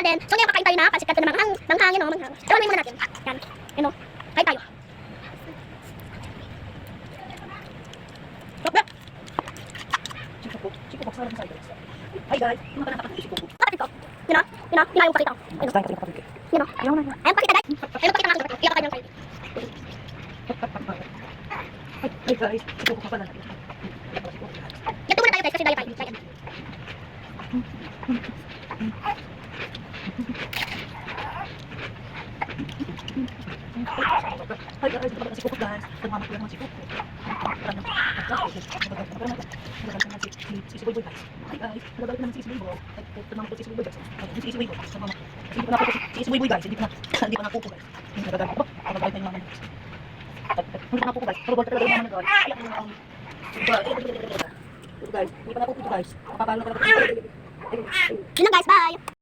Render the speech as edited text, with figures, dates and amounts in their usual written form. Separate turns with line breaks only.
natin. So ngayon kakain tayo na kasi kanta na manghangin o manghang. So muna natin. Yan. Yun o. Kain tayo.
Hi guys, hindi pa nakakita si Coco.
Kapatid ko. Yun o. Yun o. Yun ayaw pakita ko. Yun o. Yun o.
Ayaw na.
Ayaw pakita guys. Ayaw pakita nga ako. Iyak ka dyan.
Hi guys, si Coco pa pala.
Ito muna tayo guys kasi daya tayo. Kaya.
Hi guys, ito pala si Coco guys. Nagmamak ko lang si Coco. Si Boy guys. Hi guys, nagabalik naman si Boy Boy. Nagmamak ko si Boy guys. Si Boy Boy. Hindi pa na ako si Boy Boy guys. Hindi pa na Coco guys. Nagagalit ko ba? Nagagalit na yung mama guys. Hindi pa na Coco guys. Pero talaga yung mama guys. Iyak na yung guys, hindi pa na Coco guys. Papapalo ko na.
Yun lang guys. Bye.